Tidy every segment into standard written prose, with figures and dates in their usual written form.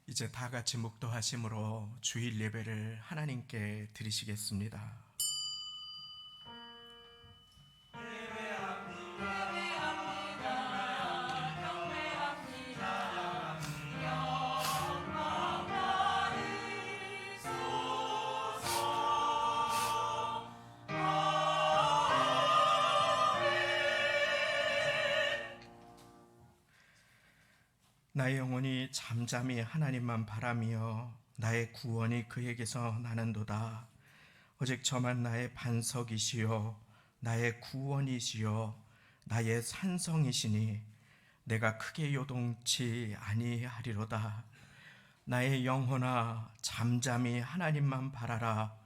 이제 다 같이 묵도하심으로 주일 예배를 하나님께 드리시겠습니다. 나의 영혼이 잠잠히 하나님만 바라며 나의 구원이 그에게서 나는도다. 오직 저만 나의 반석이시요 나의 구원이시요 나의 산성이시니 내가 크게 요동치 아니하리로다. 나의 영혼아 잠잠히 하나님만 바라라.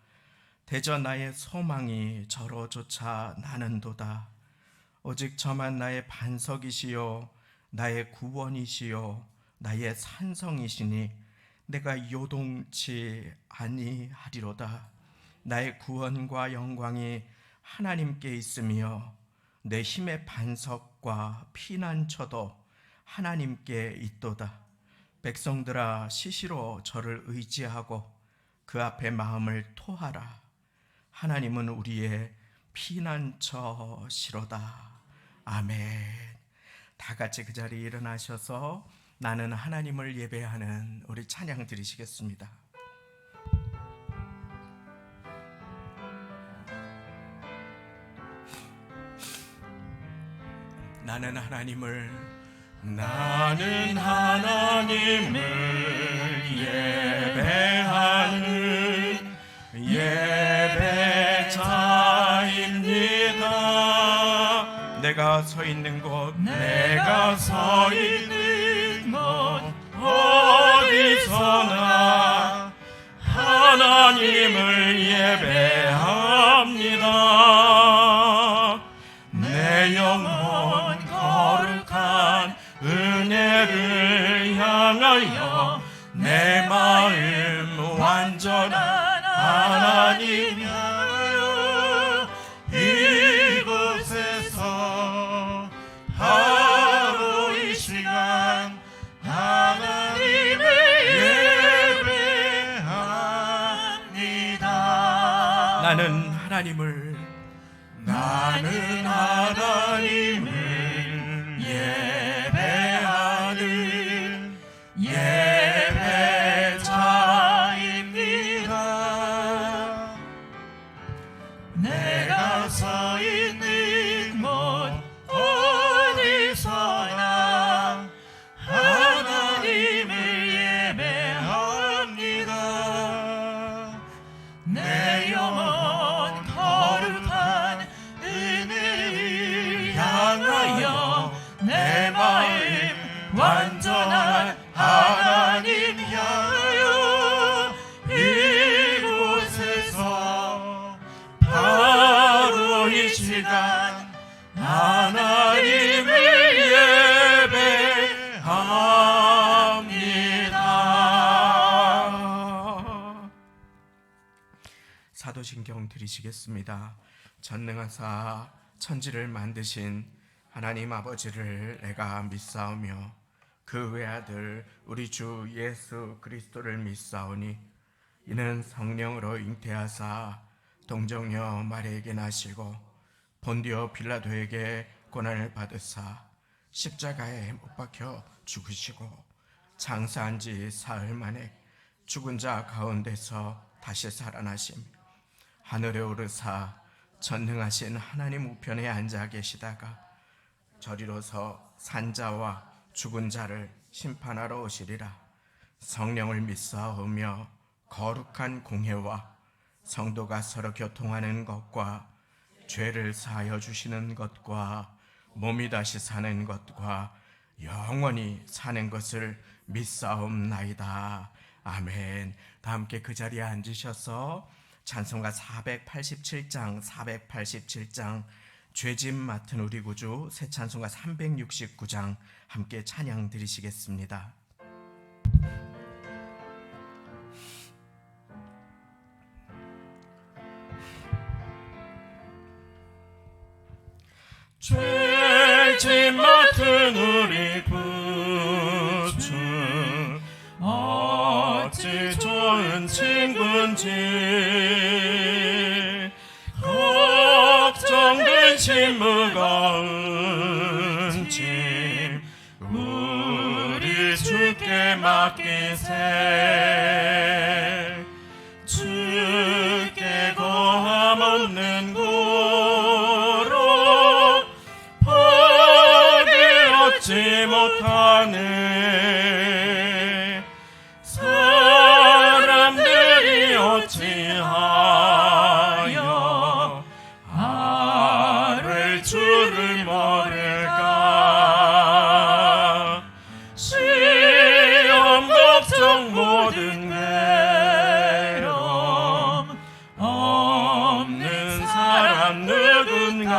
대저 나의 소망이 저로조차 나는도다. 오직 저만 나의 반석이시요 나의 구원이시요 나의 산성이시니 내가 요동치 아니하리로다. 나의 구원과 영광이 하나님께 있으며 내 힘의 반석과 피난처도 하나님께 있도다. 백성들아 시시로 저를 의지하고 그 앞에 마음을 토하라. 하나님은 우리의 피난처시로다. 아멘. 다 같이 그 자리에 일어나셔서 나는 하나님을 예배하는 우리 찬양 드리시겠습니다. 나는 하나님을 예배하는 예배자입니다. 내가 서 있는 곳 어디서나 하나님을 예배합니다. 내 영혼 거룩한 은혜를 향하여 내 마음 완전한 하나님 향하여 이곳에서 바로 이 시간 하나님을 예배합니다. 나는 하나님을 예배하는 예배자입니다. 내가 서 있는 곳 어디서나 하나님을 예배합니다. 내 영혼 거룩한 은혜를 향하여 내 마음 완전한 하나님 향하여 이곳에서 바로 이 시간 하나님을 예배합니다. 사도신경 드리시겠습니다. 전능하사 천지를 만드신 하나님 아버지를 내가 믿사오며 그 외아들 우리 주 예수 그리스도를 믿사오니 이는 성령으로 잉태하사 동정녀 마리아에게 나시고 본디오 빌라도에게 고난을 받으사 십자가에 못 박혀 죽으시고 장사한 지 사흘 만에 죽은 자 가운데서 다시 살아나심 하늘에 오르사 전능하신 하나님 우편에 앉아 계시다가 저리로서 산자와 죽은 자를 심판하러 오시리라. 성령을 믿사오며 거룩한 공회와 성도가 서로 교통하는 것과 죄를 사하여 주시는 것과 몸이 다시 사는 것과 영원히 사는 것을 믿사옵나이다. 아멘. 다 함께 그 자리에 앉으셔서 찬송가 487장 죄짐 맡은 우리 구주 새 찬송가 369장 함께 찬양 드리시겠습니다. 죄짐 맡은 우리 구주 무거운지 걱정 근심 무거운지 우리 주께 맡기세. 주께 고함 없는 고로 복을 얻지 못하네. 사람들이 어찌하여 아를 줄을 모를까. 시험 걱정 모든 괴로움 없는 사람 누군가.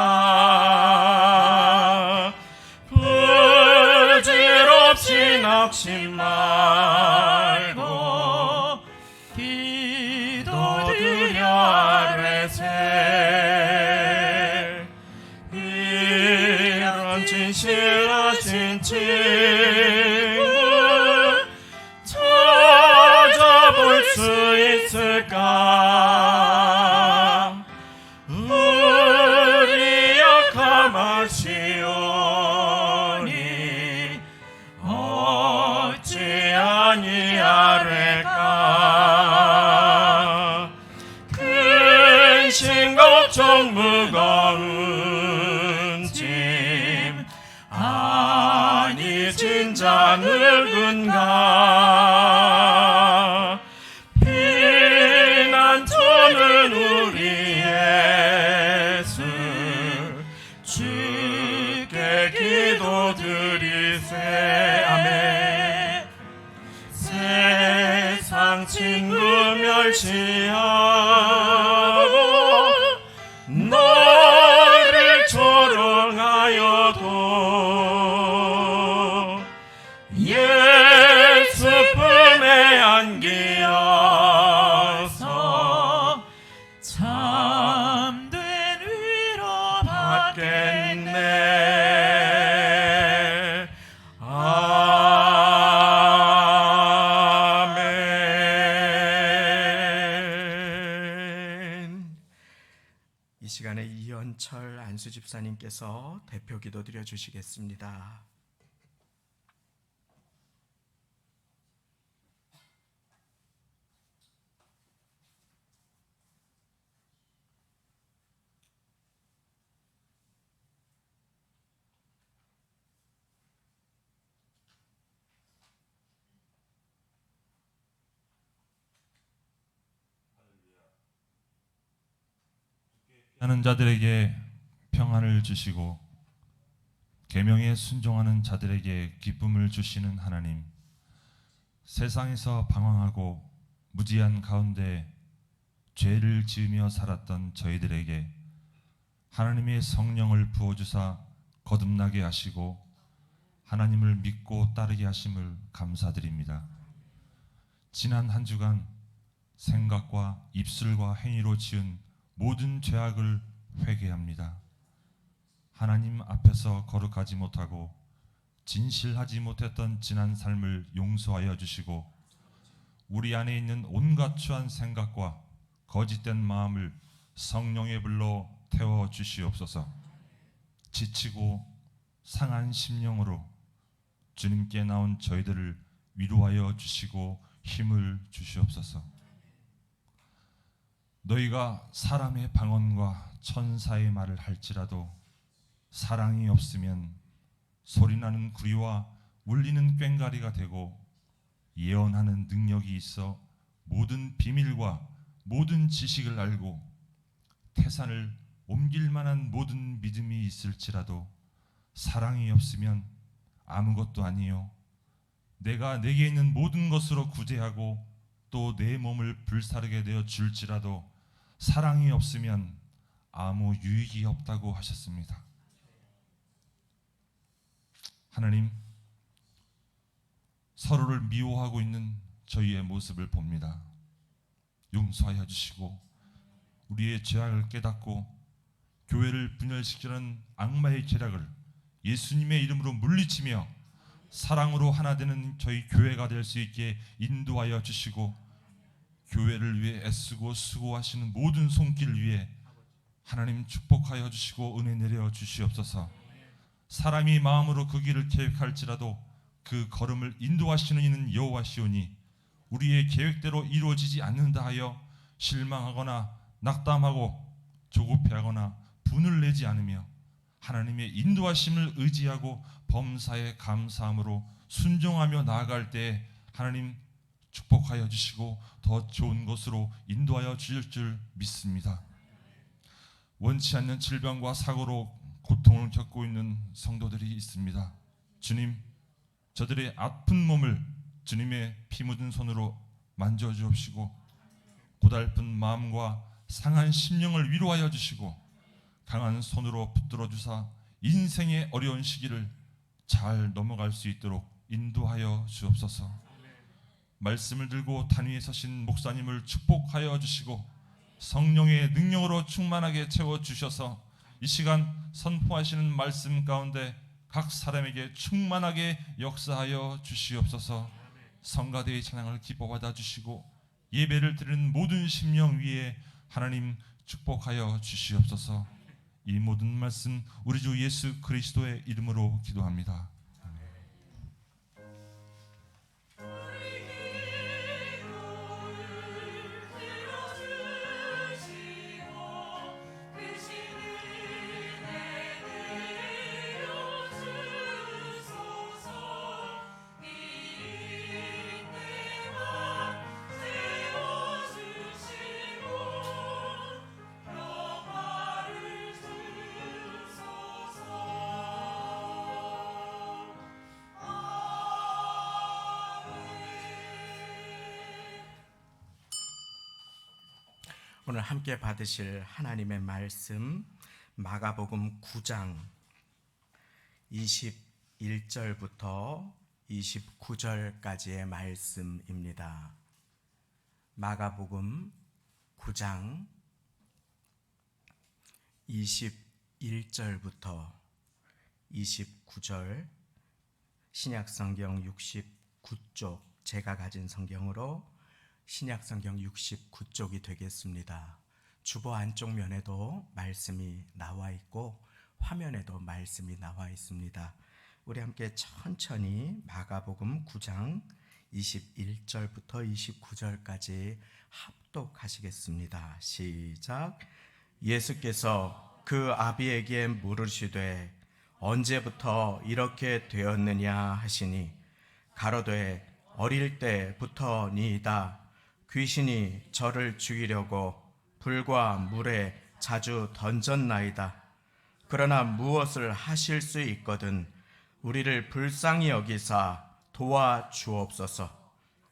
부질없이 낙심 말고 기도드려 아뢰세. 이런 진실하신 친구 찾아볼 수 있을까. 우리 약함하시오니 어찌 아니하래까. 근심 걱정 무거운 짐 아니 진짜 누군가. 피난처는 우리 예수 주께 기도드리세. 아멘. 세상 친구 멸시하고 너를 조롱하여도 예수 품에 안기어서 참된 위로 받겠네. 아멘. 이 시간에 이현철 안수 집사님께서 대표 기도 드려 주시겠습니다. 하는 자들에게 평안을 주시고 계명에 순종하는 자들에게 기쁨을 주시는 하나님, 세상에서 방황하고 무지한 가운데 죄를 지으며 살았던 저희들에게 하나님의 성령을 부어주사 거듭나게 하시고 하나님을 믿고 따르게 하심을 감사드립니다. 지난 한 주간 생각과 입술과 행위로 지은 모든 죄악을 회개합니다. 하나님 앞에서 거룩하지 못하고 진실하지 못했던 지난 삶을 용서하여 주시고 우리 안에 있는 온갖 추한 생각과 거짓된 마음을 성령의 불로 태워 주시옵소서. 지치고 상한 심령으로 주님께 나온 저희들을 위로하여 주시고 힘을 주시옵소서. 너희가 사람의 방언과 천사의 말을 할지라도 사랑이 없으면 소리나는 구리와 울리는 꽹과리가 되고 예언하는 능력이 있어 모든 비밀과 모든 지식을 알고 태산을 옮길 만한 모든 믿음이 있을지라도 사랑이 없으면 아무것도 아니요 내가 내게 있는 모든 것으로 구제하고 또 내 몸을 불사르게 되어 줄지라도 사랑이 없으면 아무 유익이 없다고 하셨습니다. 하나님, 서로를 미워하고 있는 저희의 모습을 봅니다. 용서하여 주시고 우리의 죄악을 깨닫고 교회를 분열시키는 악마의 계략을 예수님의 이름으로 물리치며 사랑으로 하나 되는 저희 교회가 될 수 있게 인도하여 주시고 교회를 위해 애쓰고 수고하시는 모든 손길 위에 하나님 축복하여 주시고 은혜 내려 주시옵소서. 사람이 마음으로 그 길을 계획할지라도 그 걸음을 인도하시는 이는 여호와시오니 우리의 계획대로 이루어지지 않는다 하여 실망하거나 낙담하고 조급해하거나 분을 내지 않으며 하나님의 인도하심을 의지하고 범사에 감사함으로 순종하며 나아갈 때 하나님 축복하여 주시고 더 좋은 곳으로 인도하여 주실 줄 믿습니다. 원치 않는 질병과 사고로 고통을 겪고 있는 성도들이 있습니다. 주님, 저들의 아픈 몸을 주님의 피 묻은 손으로 만져주옵시고 고달픈 마음과 상한 심령을 위로하여 주시고 강한 손으로 붙들어 주사 인생의 어려운 시기를 잘 넘어갈 수 있도록 인도하여 주옵소서. 말씀을 들고 단위에 서신 목사님을 축복하여 주시고 성령의 능력으로 충만하게 채워주셔서 이 시간 선포하시는 말씀 가운데 각 사람에게 충만하게 역사하여 주시옵소서. 성가대의 찬양을 기뻐받아 주시고 예배를 드리는 모든 심령 위에 하나님 축복하여 주시옵소서. 이 모든 말씀 우리 주 예수 그리스도의 이름으로 기도합니다. 오늘 함께 받으실 하나님의 말씀 마가복음 9장 21절부터 29절까지의 말씀입니다. 마가복음 9장 21절부터 29절, 신약성경 69쪽, 제가 가진 성경으로 신약성경 69쪽이 되겠습니다. 주보 안쪽 면에도 말씀이 나와 있고 화면에도 말씀이 나와 있습니다. 우리 함께 천천히 마가복음 9장 21절부터 29절까지 합독하시겠습니다. 시작. 예수께서 그 아비에게 물으시되 언제부터 이렇게 되었느냐 하시니 가로되 어릴 때부터니이다. 귀신이 저를 죽이려고 불과 물에 자주 던졌나이다. 그러나 무엇을 하실 수 있거든 우리를 불쌍히 여기사 도와주옵소서.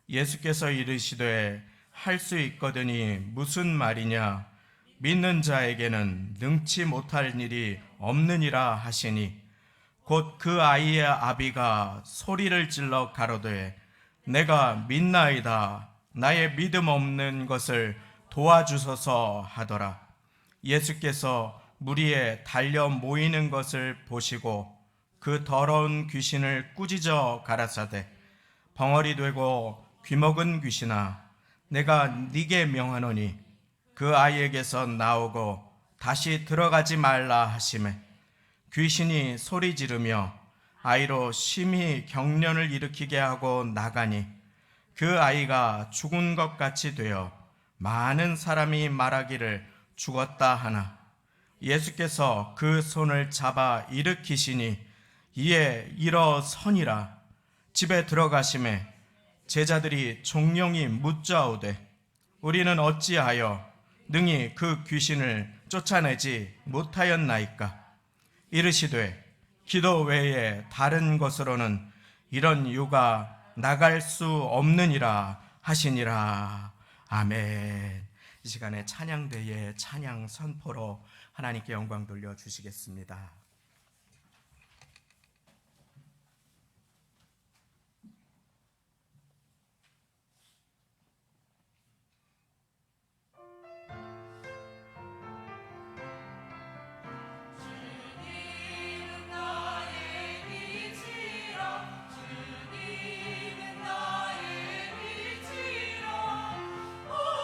예수께서 이르시되 할 수 있거든이 무슨 말이냐. 믿는 자에게는 능치 못할 일이 없느니라 하시니 곧 그 아이의 아비가 소리를 질러 가로되 내가 믿나이다. 나의 믿음 없는 것을 도와주소서 하더라. 예수께서 무리에 달려 모이는 것을 보시고 그 더러운 귀신을 꾸짖어 가라사대 벙어리 되고 귀먹은 귀신아, 내가 네게 명하노니 그 아이에게서 나오고 다시 들어가지 말라 하시매 귀신이 소리 지르며 아이로 심히 경련을 일으키게 하고 나가니 그 아이가 죽은 것 같이 되어 많은 사람이 말하기를 죽었다 하나 예수께서 그 손을 잡아 일으키시니 이에 일어서니라. 집에 들어가심에 제자들이 종용이 묻자오되 우리는 어찌하여 능히 그 귀신을 쫓아내지 못하였나이까. 이르시되 기도 외에 다른 것으로는 이런 유가 나갈 수 없느니라 하시니라. 아멘. 이 시간에 찬양대의 찬양 선포로 하나님께 영광 돌려주시겠습니다. Oh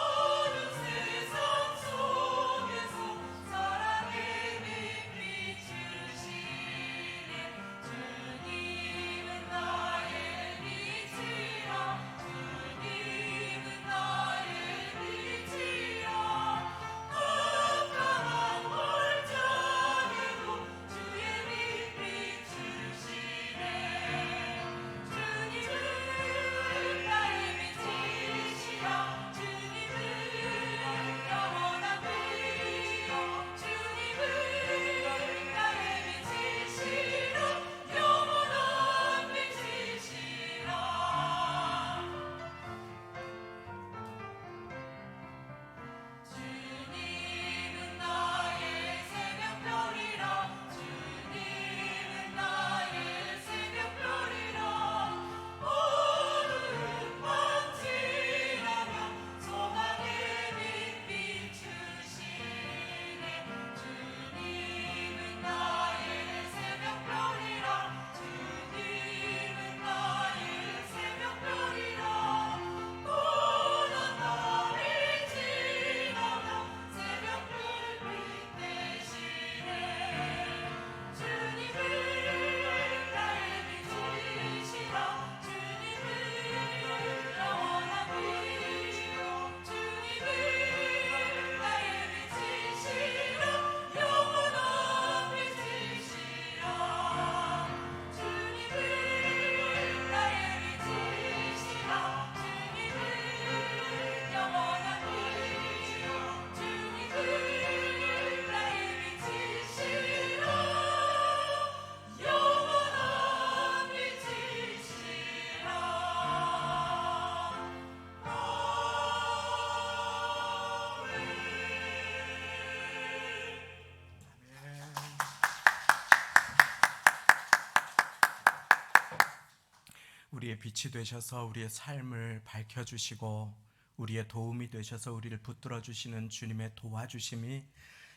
우리의 빛이 되셔서 우리의 삶을 밝혀주시고 우리의 도움이 되셔서 우리를 붙들어 주시는 주님의 도와주심이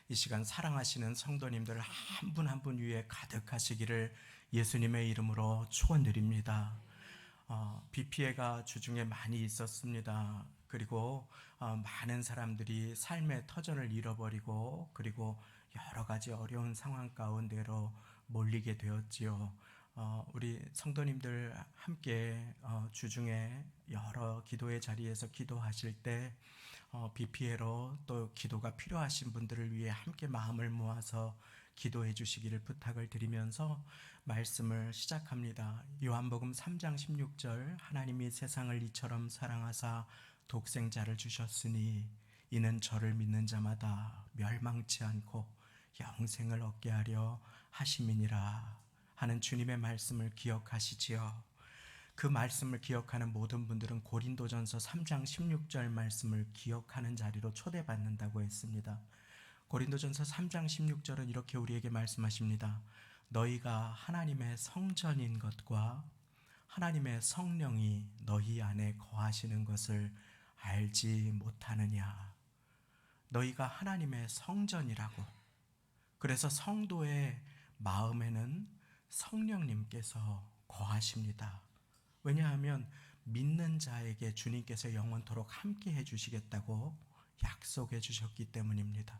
이 시간 사랑하시는 성도님들 한 분 한 분 위에 가득하시기를 예수님의 이름으로 축원드립니다. 비 피해가 주중에 많이 있었습니다. 그리고 많은 사람들이 삶의 터전을 잃어버리고 그리고 여러 가지 어려운 상황 가운데로 몰리게 되었지요. 우리 성도님들 함께 주중에 여러 기도의 자리에서 기도하실 때 비 피해로 또 기도가 필요하신 분들을 위해 함께 마음을 모아서 기도해 주시기를 부탁을 드리면서 말씀을 시작합니다. 요한복음 3장 16절 하나님이 세상을 이처럼 사랑하사 독생자를 주셨으니 이는 저를 믿는 자마다 멸망치 않고 영생을 얻게 하려 하심이니라 하는 주님의 말씀을 기억하시지요. 그 말씀을 기억하는 모든 분들은 고린도전서 3장 16절 말씀을 기억하는 자리로 초대받는다고 했습니다. 고린도전서 3장 16절은 이렇게 우리에게 말씀하십니다. 너희가 하나님의 성전인 것과 하나님의 성령이 너희 안에 거하시는 것을 알지 못하느냐. 너희가 하나님의 성전이라고. 그래서 성도의 마음에는 성령님께서 거하십니다. 왜냐하면 믿는 자에게 주님께서 영원토록 함께 해주시겠다고 약속해 주셨기 때문입니다.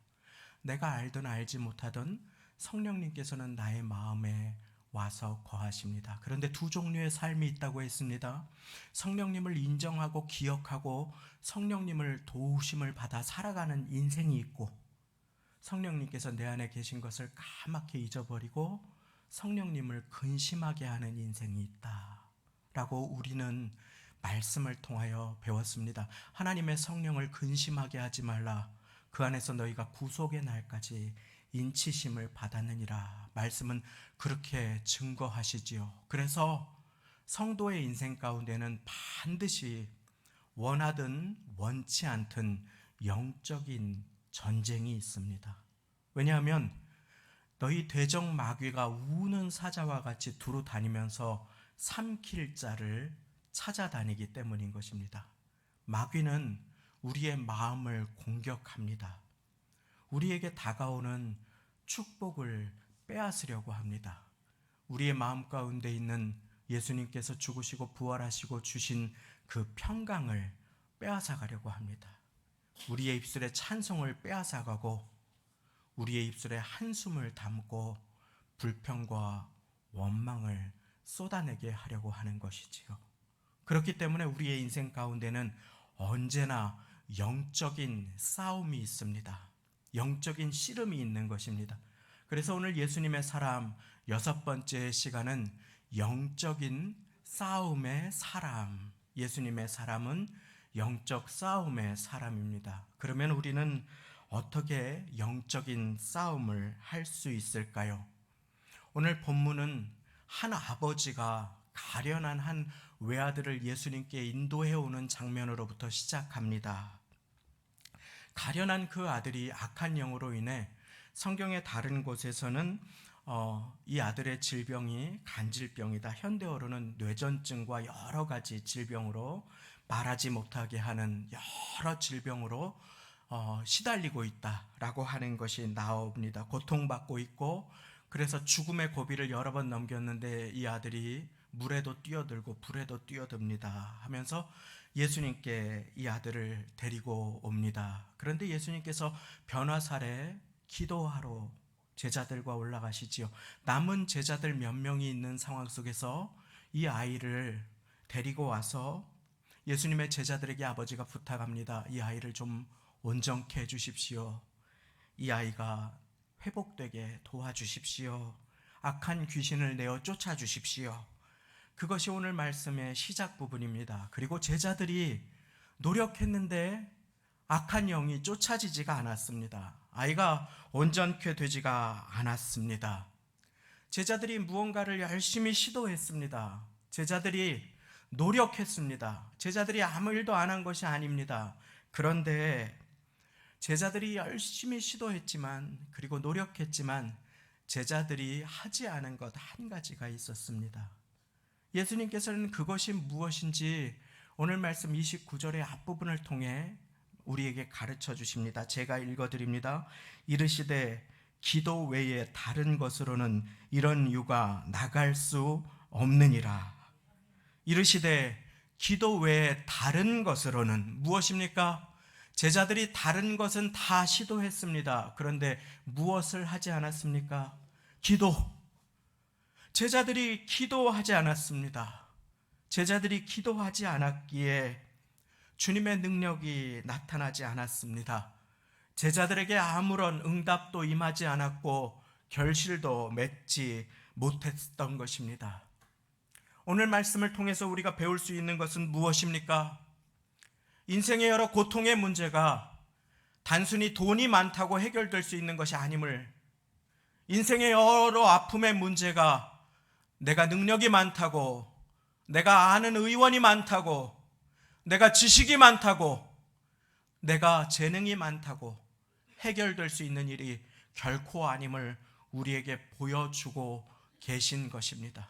내가 알든 알지 못하든 성령님께서는 나의 마음에 와서 거하십니다. 그런데 두 종류의 삶이 있다고 했습니다. 성령님을 인정하고 기억하고 성령님을 도우심을 받아 살아가는 인생이 있고, 성령님께서 내 안에 계신 것을 까맣게 잊어버리고 성령님을 근심하게 하는 인생이 있다라고 우리는 말씀을 통하여 배웠습니다. 하나님의 성령을 근심하게 하지 말라. 그 안에서 너희가 구속의 날까지 인치심을 받았느니라. 말씀은 그렇게 증거하시지요. 그래서 성도의 인생 가운데는 반드시 원하든 원치 않든 영적인 전쟁이 있습니다. 왜냐하면 너희 대적 마귀가 우는 사자와 같이 두루 다니면서 삼킬 자를 찾아다니기 때문인 것입니다. 마귀는 우리의 마음을 공격합니다. 우리에게 다가오는 축복을 빼앗으려고 합니다. 우리의 마음 가운데 있는 예수님께서 죽으시고 부활하시고 주신 그 평강을 빼앗아 가려고 합니다. 우리의 입술에 찬송을 빼앗아 가고 우리의 입술에 한숨을 담고 불평과 원망을 쏟아내게 하려고 하는 것이지요. 그렇기 때문에 우리의 인생 가운데는 언제나 영적인 싸움이 있습니다. 영적인 씨름이 있는 것입니다. 그래서 오늘 예수님의 사람 6번째 시간은 영적인 싸움의 사람, 예수님의 사람은 영적 싸움의 사람입니다. 그러면 우리는 어떻게 영적인 싸움을 할 수 있을까요? 오늘 본문은 한 아버지가 가련한 한 외아들을 예수님께 인도해 오는 장면으로부터 시작합니다. 가련한 그 아들이 악한 영으로 인해 성경의 다른 곳에서는 이 아들의 질병이 간질병이다. 현대어로는 뇌전증과 여러 가지 질병으로 말하지 못하게 하는 여러 질병으로 시달리고 있다라고 하는 것이 나옵니다. 고통받고 있고 그래서 죽음의 고비를 여러 번 넘겼는데 이 아들이 물에도 뛰어들고 불에도 뛰어듭니다 하면서 예수님께 이 아들을 데리고 옵니다. 그런데 예수님께서 변화사례 기도하러 제자들과 올라가시지요. 남은 제자들 몇 명이 있는 상황 속에서 이 아이를 데리고 와서 예수님의 제자들에게 아버지가 부탁합니다. 이 아이를 좀 온전케 해주십시오. 이 아이가 회복되게 도와주십시오. 악한 귀신을 내어 쫓아주십시오. 그것이 오늘 말씀의 시작 부분입니다. 그리고 제자들이 노력했는데 악한 영이 쫓아지지가 않았습니다. 아이가 온전케 되지가 않았습니다. 제자들이 무언가를 열심히 시도했습니다. 제자들이 노력했습니다. 제자들이 아무 일도 안 한 것이 아닙니다. 그런데 제자들이 열심히 시도했지만 그리고 노력했지만 제자들이 하지 않은 것 한 가지가 있었습니다. 예수님께서는 그것이 무엇인지 오늘 말씀 29절의 앞부분을 통해 우리에게 가르쳐 주십니다. 제가 읽어드립니다. 이르시되 기도 외에 다른 것으로는 이런 유가 나갈 수 없느니라. 이르시되 기도 외에 다른 것으로는 무엇입니까? 제자들이 다른 것은 다 시도했습니다. 그런데 무엇을 하지 않았습니까? 기도. 제자들이 기도하지 않았습니다. 제자들이 기도하지 않았기에 주님의 능력이 나타나지 않았습니다. 제자들에게 아무런 응답도 임하지 않았고 결실도 맺지 못했던 것입니다. 오늘 말씀을 통해서 우리가 배울 수 있는 것은 무엇입니까? 인생의 여러 고통의 문제가 단순히 돈이 많다고 해결될 수 있는 것이 아님을, 인생의 여러 아픔의 문제가 내가 능력이 많다고, 내가 아는 의원이 많다고, 내가 지식이 많다고, 내가 재능이 많다고 해결될 수 있는 일이 결코 아님을 우리에게 보여주고 계신 것입니다.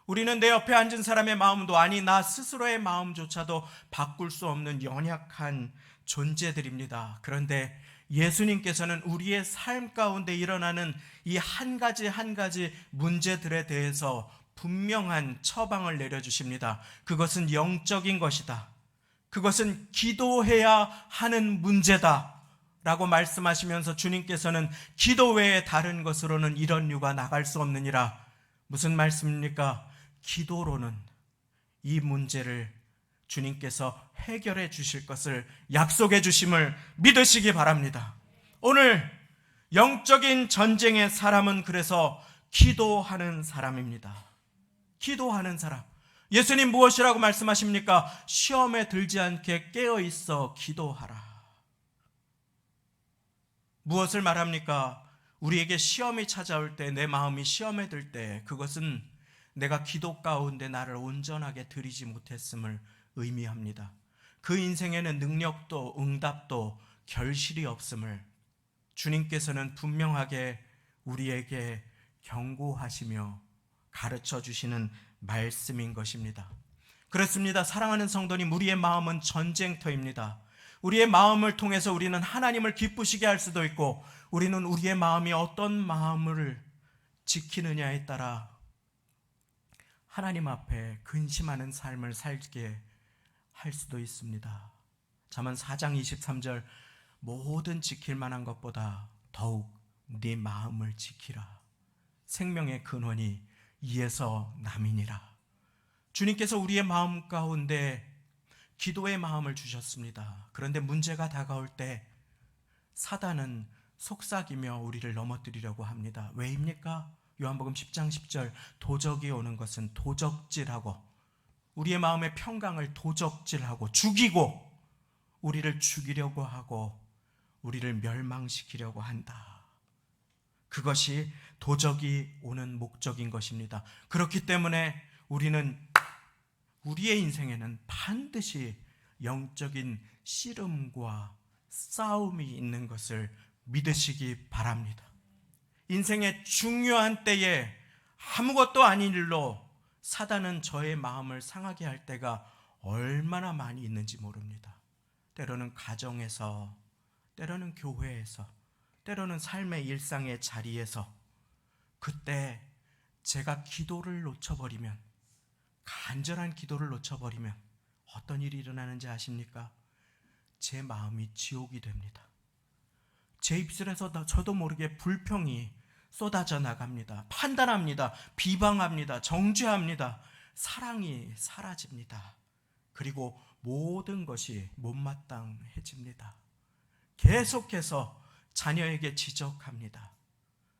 우리는 내 옆에 앉은 사람의 마음도, 아니 나 스스로의 마음조차도 바꿀 수 없는 연약한 존재들입니다. 그런데 예수님께서는 우리의 삶 가운데 일어나는 이 한 가지 한 가지 문제들에 대해서 분명한 처방을 내려주십니다. 그것은 영적인 것이다. 그것은 기도해야 하는 문제다 라고 말씀하시면서 주님께서는 기도 외에 다른 것으로는 이런 유가 나갈 수 없느니라. 무슨 말씀입니까? 기도로는 이 문제를 주님께서 해결해 주실 것을 약속해 주심을 믿으시기 바랍니다. 오늘 영적인 전쟁의 사람은 그래서 기도하는 사람입니다. 기도하는 사람. 예수님 무엇이라고 말씀하십니까? 시험에 들지 않게 깨어있어 기도하라. 무엇을 말합니까? 우리에게 시험이 찾아올 때, 내 마음이 시험에 들 때, 그것은 내가 기도 가운데 나를 온전하게 드리지 못했음을 의미합니다. 그 인생에는 능력도 응답도 결실이 없음을 주님께서는 분명하게 우리에게 경고하시며 가르쳐 주시는 말씀인 것입니다. 그렇습니다. 사랑하는 성도님, 우리의 마음은 전쟁터입니다. 우리의 마음을 통해서 우리는 하나님을 기쁘시게 할 수도 있고, 우리는 우리의 마음이 어떤 마음을 지키느냐에 따라 하나님 앞에 근심하는 삶을 살게 할 수도 있습니다. 잠언 4장 23절, 모든 지킬 만한 것보다 더욱 네 마음을 지키라. 생명의 근원이 이에서 남이니라. 주님께서 우리의 마음 가운데 기도의 마음을 주셨습니다. 그런데 문제가 다가올 때 사단은 속삭이며 우리를 넘어뜨리려고 합니다. 왜입니까? 요한복음 10장 10절, 도적이 오는 것은 도적질하고, 우리의 마음의 평강을 도적질하고 죽이고, 우리를 죽이려고 하고 우리를 멸망시키려고 한다. 그것이 도적이 오는 목적인 것입니다. 그렇기 때문에 우리는, 우리의 인생에는 반드시 영적인 씨름과 싸움이 있는 것을 믿으시기 바랍니다. 인생의 중요한 때에 아무것도 아닌 일로 사단은 저의 마음을 상하게 할 때가 얼마나 많이 있는지 모릅니다. 때로는 가정에서, 때로는 교회에서, 때로는 삶의 일상의 자리에서, 그때 제가 기도를 놓쳐버리면, 간절한 기도를 놓쳐버리면 어떤 일이 일어나는지 아십니까? 제 마음이 지옥이 됩니다. 제 입술에서 저도 모르게 불평이 쏟아져 나갑니다. 판단합니다. 비방합니다. 정죄합니다. 사랑이 사라집니다. 그리고 모든 것이 못마땅해집니다. 계속해서 자녀에게 지적합니다.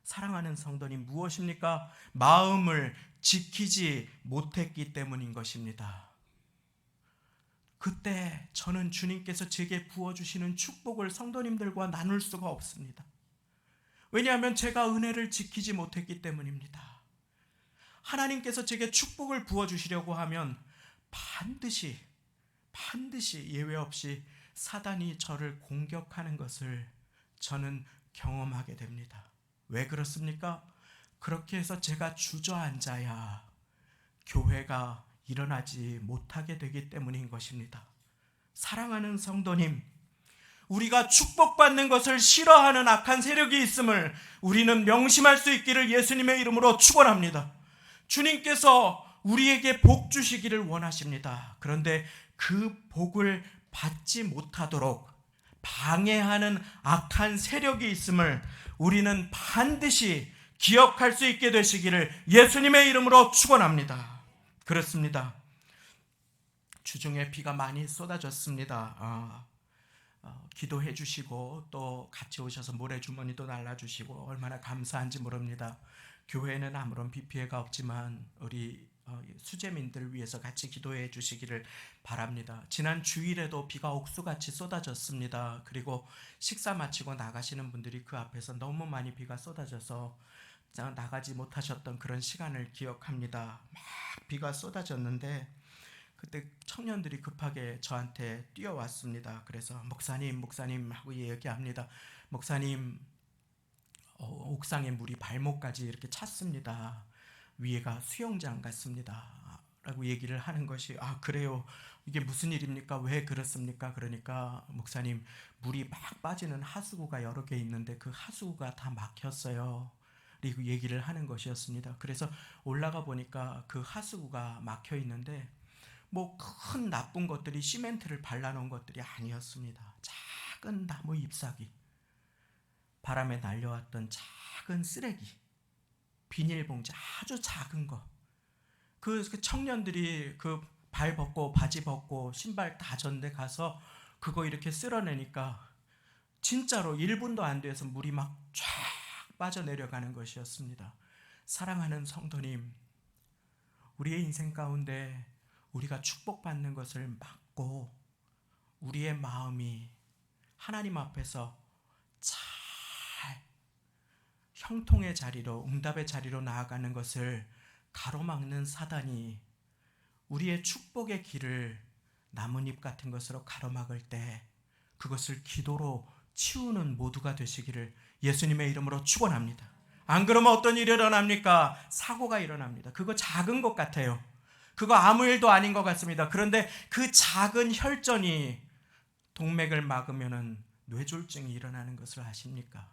사랑하는 성도님, 무엇입니까? 마음을 지키지 못했기 때문인 것입니다. 그때 저는 주님께서 제게 부어주시는 축복을 성도님들과 나눌 수가 없습니다. 왜냐하면 제가 은혜를 지키지 못했기 때문입니다. 하나님께서 제게 축복을 부어주시려고 하면 반드시 예외 없이 사단이 저를 공격하는 것을 저는 경험하게 됩니다. 왜 그렇습니까? 그렇게 해서 제가 주저앉아야 교회가 일어나지 못하게 되기 때문인 것입니다. 사랑하는 성도님, 우리가 축복받는 것을 싫어하는 악한 세력이 있음을 우리는 명심할 수 있기를 예수님의 이름으로 축원합니다. 주님께서 우리에게 복 주시기를 원하십니다. 그런데 그 복을 받지 못하도록 방해하는 악한 세력이 있음을 우리는 반드시 기억할 수 있게 되시기를 예수님의 이름으로 축원합니다. 그렇습니다. 주중에 비가 많이 쏟아졌습니다. 기도해 주시고 또 같이 오셔서 모래주머니도 날라주시고 얼마나 감사한지 모릅니다. 교회는 아무런 비 피해가 없지만 우리 수재민들을 위해서 같이 기도해 주시기를 바랍니다. 지난 주일에도 비가 옥수같이 쏟아졌습니다. 그리고 식사 마치고 나가시는 분들이 그 앞에서 너무 많이 비가 쏟아져서 나가지 못하셨던 그런 시간을 기억합니다. 막 비가 쏟아졌는데 그때 청년들이 급하게 저한테 뛰어왔습니다. 그래서 목사님 하고 얘기합니다. 목사님, 옥상에 물이 발목까지 이렇게 찼습니다. 위에가 수영장 같습니다. 라고 얘기를 하는 것이, 그래요? 이게 무슨 일입니까? 왜 그렇습니까? 그러니까 목사님, 물이 막 빠지는 하수구가 여러 개 있는데 그 하수구가 다 막혔어요. 그리고 얘기를 하는 것이었습니다. 그래서 올라가 보니까 그 하수구가 막혀 있는데 뭐 큰 나쁜 것들이 시멘트를 발라놓은 것들이 아니었습니다. 작은 나무 잎사귀, 바람에 날려왔던 작은 쓰레기, 비닐봉지 아주 작은 거. 그 청년들이 그 발 벗고 바지 벗고 신발 다 젖는데 가서 그거 이렇게 쓸어내니까 진짜로 1분도 안 돼서 물이 막 쫙 빠져내려가는 것이었습니다. 사랑하는 성도님, 우리의 인생 가운데 우리가 축복받는 것을 막고 우리의 마음이 하나님 앞에서 잘 형통의 자리로, 응답의 자리로 나아가는 것을 가로막는 사단이 우리의 축복의 길을 나뭇잎 같은 것으로 가로막을 때 그것을 기도로 치우는 모두가 되시기를 예수님의 이름으로 축원합니다. 안 그러면 어떤 일이 일어납니까? 사고가 일어납니다. 그거 작은 것 같아요. 그거 아무 일도 아닌 것 같습니다. 그런데 그 작은 혈전이 동맥을 막으면 뇌졸중이 일어나는 것을 아십니까?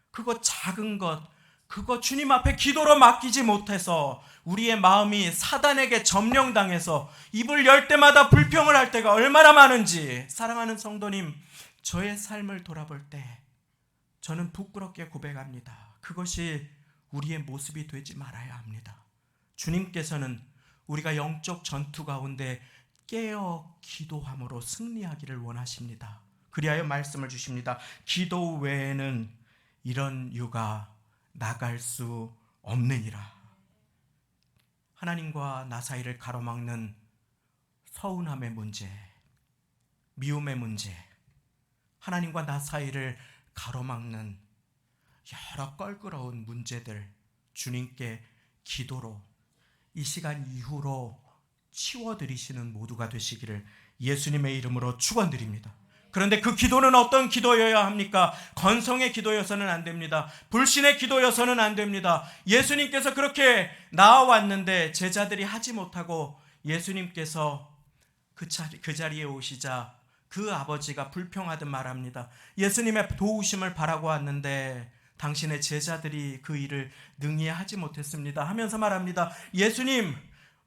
그거 작은 것, 그거 주님 앞에 기도로 맡기지 못해서 우리의 마음이 사단에게 점령당해서 입을 열 때마다 불평을 할 때가 얼마나 많은지, 사랑하는 성도님, 저의 삶을 돌아볼 때 저는 부끄럽게 고백합니다. 그것이 우리의 모습이 되지 말아야 합니다. 주님께서는 우리가 영적 전투 가운데 깨어 기도함으로 승리하기를 원하십니다. 그리하여 말씀을 주십니다. 기도 외에는 이런 유가 나갈 수 없느니라. 하나님과 나 사이를 가로막는 서운함의 문제, 미움의 문제, 하나님과 나 사이를 가로막는 여러 껄끄러운 문제들 주님께 기도로 이 시간 이후로 치워드리시는 모두가 되시기를 예수님의 이름으로 축원드립니다. 그런데 그 기도는 어떤 기도여야 합니까? 건성의 기도여서는 안 됩니다. 불신의 기도여서는 안 됩니다. 예수님께서 그렇게 나아왔는데 제자들이 하지 못하고 예수님께서 그 자리에 오시자 그 아버지가 불평하듯 말합니다. 예수님의 도우심을 바라고 왔는데 당신의 제자들이 그 일을 능히 하지 못했습니다 하면서 말합니다. 예수님,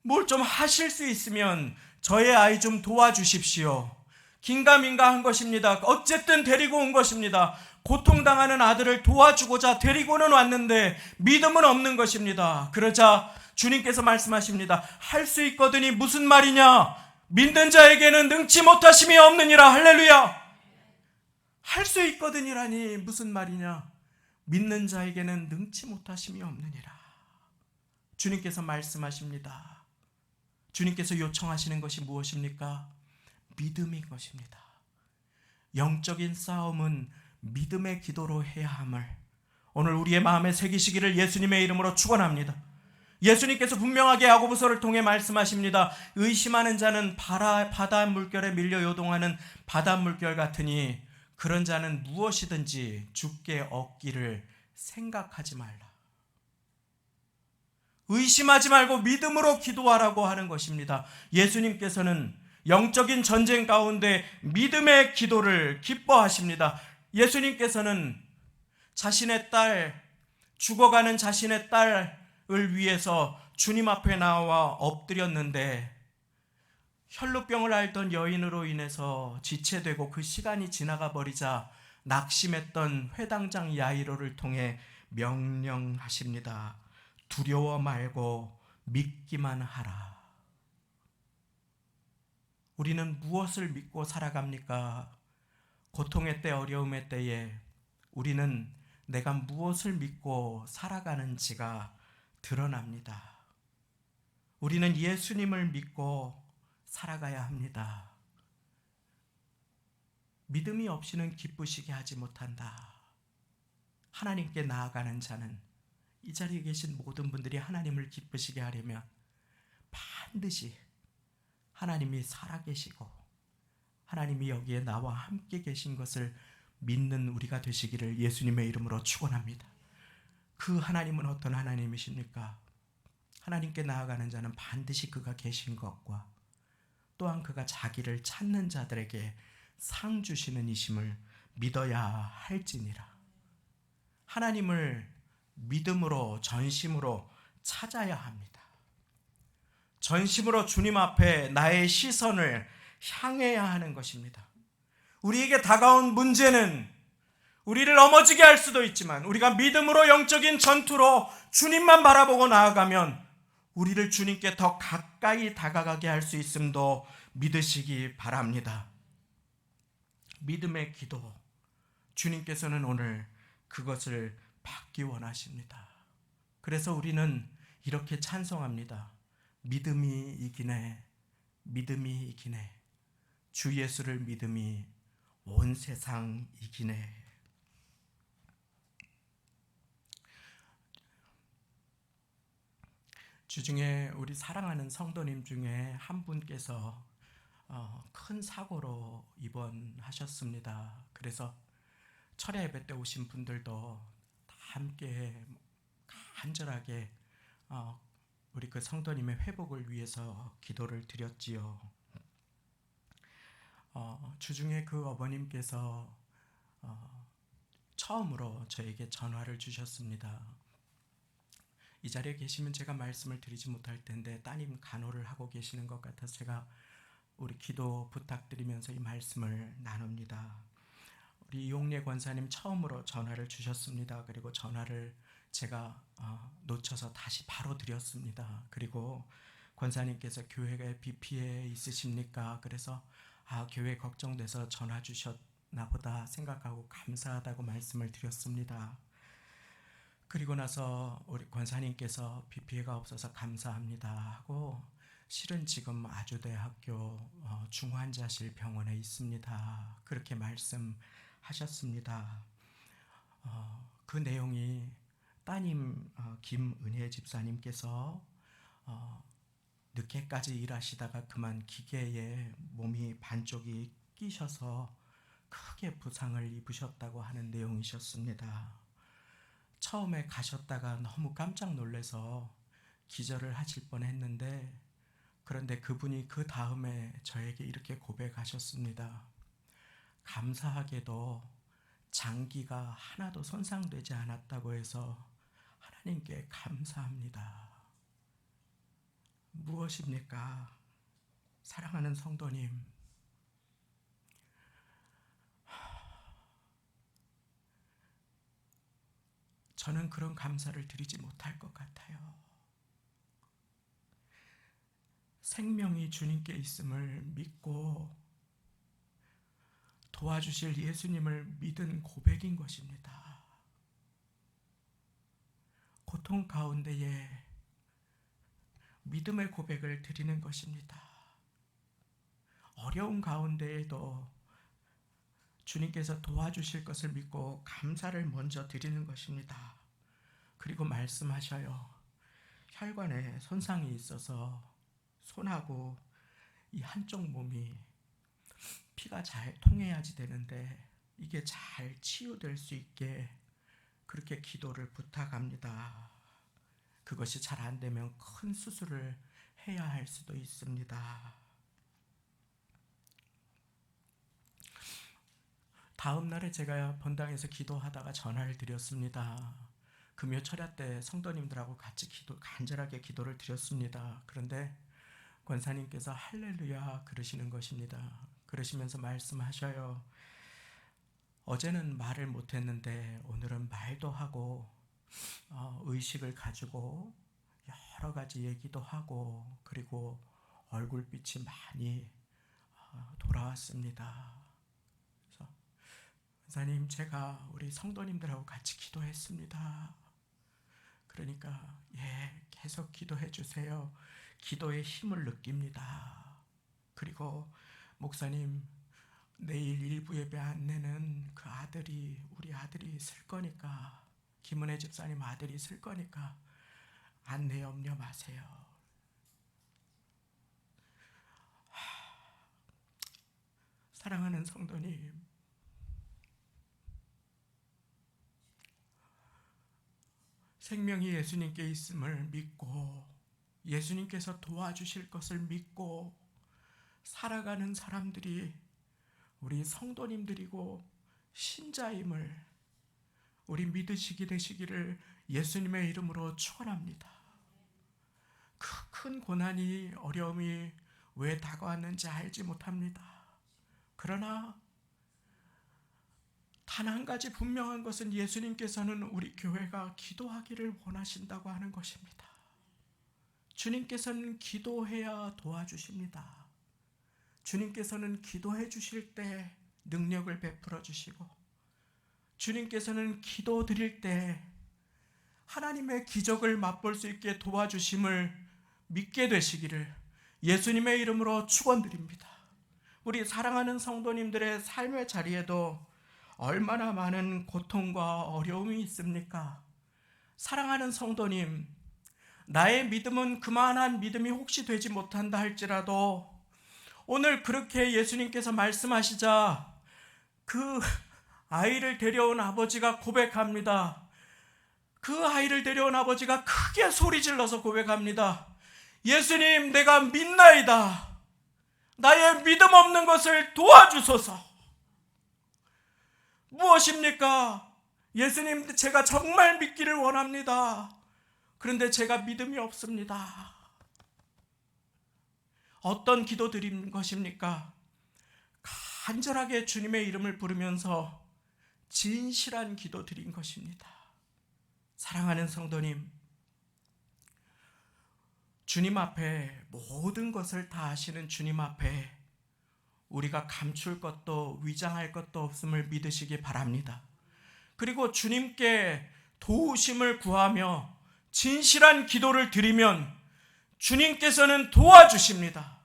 뭘 좀 하실 수 있으면 저의 아이 좀 도와주십시오. 긴가민가 한 것입니다. 어쨌든 데리고 온 것입니다. 고통당하는 아들을 도와주고자 데리고는 왔는데 믿음은 없는 것입니다. 그러자 주님께서 말씀하십니다. 할 수 있거든이 무슨 말이냐? 믿는 자에게는 능치 못하심이 없느니라. 할렐루야. 할 수 있거든이라니 무슨 말이냐? 믿는 자에게는 능치 못하심이 없느니라. 주님께서 말씀하십니다. 주님께서 요청하시는 것이 무엇입니까? 믿음인 것입니다. 영적인 싸움은 믿음의 기도로 해야 함을 오늘 우리의 마음에 새기시기를 예수님의 이름으로 축원합니다. 예수님께서 분명하게 야고보서를 통해 말씀하십니다. 의심하는 자는 바다 물결에 밀려 요동하는 바다 물결 같으니 그런 자는 무엇이든지 주께 얻기를 생각하지 말라. 의심하지 말고 믿음으로 기도하라고 하는 것입니다. 예수님께서는 영적인 전쟁 가운데 믿음의 기도를 기뻐하십니다. 예수님께서는 자신의 딸, 죽어가는 자신의 딸을 위해서 주님 앞에 나와 엎드렸는데 혈루병을 앓던 여인으로 인해서 지체되고 그 시간이 지나가 버리자 낙심했던 회당장 야이로를 통해 명령하십니다. 두려워 말고 믿기만 하라. 우리는 무엇을 믿고 살아갑니까? 고통의 때, 어려움의 때에 우리는 내가 무엇을 믿고 살아가는지가 드러납니다. 우리는 예수님을 믿고 살아가야 합니다. 믿음이 없이는 기쁘시게 하지 못한다. 하나님께 나아가는 자는, 이 자리에 계신 모든 분들이 하나님을 기쁘시게 하려면 반드시 하나님이 살아계시고 하나님이 여기에 나와 함께 계신 것을 믿는 우리가 되시기를 예수님의 이름으로 축원합니다. 그 하나님은 어떤 하나님이십니까? 하나님께 나아가는 자는 반드시 그가 계신 것과 또한 그가 자기를 찾는 자들에게 상 주시는 이심을 믿어야 할지니라. 하나님을 믿음으로 전심으로 찾아야 합니다. 전심으로 주님 앞에 나의 시선을 향해야 하는 것입니다. 우리에게 다가온 문제는 우리를 넘어지게 할 수도 있지만 우리가 믿음으로 영적인 전투로 주님만 바라보고 나아가면 우리를 주님께 더 가까이 다가가게 할 수 있음도 믿으시기 바랍니다. 믿음의 기도, 주님께서는 오늘 그것을 받기 원하십니다. 그래서 우리는 이렇게 찬송합니다. 믿음이 이기네, 믿음이 이기네, 주 예수를 믿음이 온 세상 이기네. 주중에 우리 사랑하는 성도님 중에 한 분께서 큰 사고로 입원하셨습니다. 그래서 철야 예배 때 오신 분들도 다 함께 간절하게 우리 그 성도님의 회복을 위해서 기도를 드렸지요. 주중에 그 어머님께서 처음으로 저에게 전화를 주셨습니다. 이 자리에 계시면 제가 말씀을 드리지 못할 텐데 따님 간호를 하고 계시는 것 같아서 제가 우리 기도 부탁드리면서 이 말씀을 나눕니다. 우리 이용래 권사님 처음으로 전화를 주셨습니다. 그리고 전화를 제가 놓쳐서 다시 바로 드렸습니다. 그리고 권사님께서 교회에 비 피해 있으십니까? 그래서 교회 걱정돼서 전화 주셨나 보다 생각하고 감사하다고 말씀을 드렸습니다. 그리고 나서 우리 권사님께서 비 피해가 없어서 감사합니다 하고 실은 지금 아주대학교 중환자실 병원에 있습니다. 그렇게 말씀하셨습니다. 그 내용이 따님 김은혜 집사님께서 늦게까지 일하시다가 그만 기계에 몸이 반쪽이 끼셔서 크게 부상을 입으셨다고 하는 내용이셨습니다. 처음에 가셨다가 너무 깜짝 놀라서 기절을 하실 뻔했는데 그런데 그분이 그 다음에 저에게 이렇게 고백하셨습니다. 감사하게도 장기가 하나도 손상되지 않았다고 해서 하나님께 감사합니다. 무엇입니까? 사랑하는 성도님, 저는 그런 감사를 드리지 못할 것 같아요. 생명이 주님께 있음을 믿고 도와주실 예수님을 믿은 고백인 것입니다. 고통 가운데에 믿음의 고백을 드리는 것입니다. 어려운 가운데에도 주님께서 도와주실 것을 믿고 감사를 먼저 드리는 것입니다. 그리고 말씀하셔요. 혈관에 손상이 있어서 손하고 이 한쪽 몸이 피가 잘 통해야지 되는데 이게 잘 치유될 수 있게 그렇게 기도를 부탁합니다. 그것이 잘 안 되면 큰 수술을 해야 할 수도 있습니다. 다음 날에 제가 본당에서 기도하다가 전화를 드렸습니다. 금요 철야 때 성도님들하고 같이 간절하게 기도를 드렸습니다. 그런데 권사님께서 할렐루야 그러시는 것입니다. 그러시면서 말씀하셔요. 어제는 말을 못했는데 오늘은 말도 하고 의식을 가지고 여러 가지 얘기도 하고 그리고 얼굴빛이 많이 돌아왔습니다. 그래서 권사님 제가 우리 성도님들하고 같이 기도했습니다. 그러니까 계속 기도해 주세요. 기도의 힘을 느낍니다. 그리고 목사님 내일 일부 예배 안내는 그 아들이 우리 아들이 쓸 거니까 김은혜 집사님 아들이 쓸 거니까 안내 염려 마세요. 사랑하는 성도님, 생명이 예수님께 있음을 믿고 예수님께서 도와주실 것을 믿고 살아가는 사람들이 우리 성도님들이고 신자임을 우리 믿으시게 되시기를 예수님의 이름으로 축원합니다. 그 큰 고난이 어려움이 왜 다가왔는지 알지 못합니다. 그러나 단 한 가지 분명한 것은 예수님께서는 우리 교회가 기도하기를 원하신다고 하는 것입니다. 주님께서는 기도해야 도와주십니다. 주님께서는 기도해 주실 때 능력을 베풀어 주시고 주님께서는 기도 드릴 때 하나님의 기적을 맛볼 수 있게 도와주심을 믿게 되시기를 예수님의 이름으로 축원드립니다. 우리 사랑하는 성도님들의 삶의 자리에도 얼마나 많은 고통과 어려움이 있습니까? 사랑하는 성도님, 나의 믿음은 그만한 믿음이 혹시 되지 못한다 할지라도 오늘 그렇게 예수님께서 말씀하시자 그 아이를 데려온 아버지가 고백합니다. 그 아이를 데려온 아버지가 크게 소리질러서 고백합니다. 예수님, 내가 믿나이다. 나의 믿음 없는 것을 도와주소서. 무엇입니까? 예수님, 제가 정말 믿기를 원합니다. 그런데 제가 믿음이 없습니다. 어떤 기도 드린 것입니까? 간절하게 주님의 이름을 부르면서 진실한 기도 드린 것입니다. 사랑하는 성도님, 주님 앞에 모든 것을 다 아시는 주님 앞에 우리가 감출 것도 위장할 것도 없음을 믿으시기 바랍니다. 그리고 주님께 도우심을 구하며 진실한 기도를 드리면 주님께서는 도와주십니다.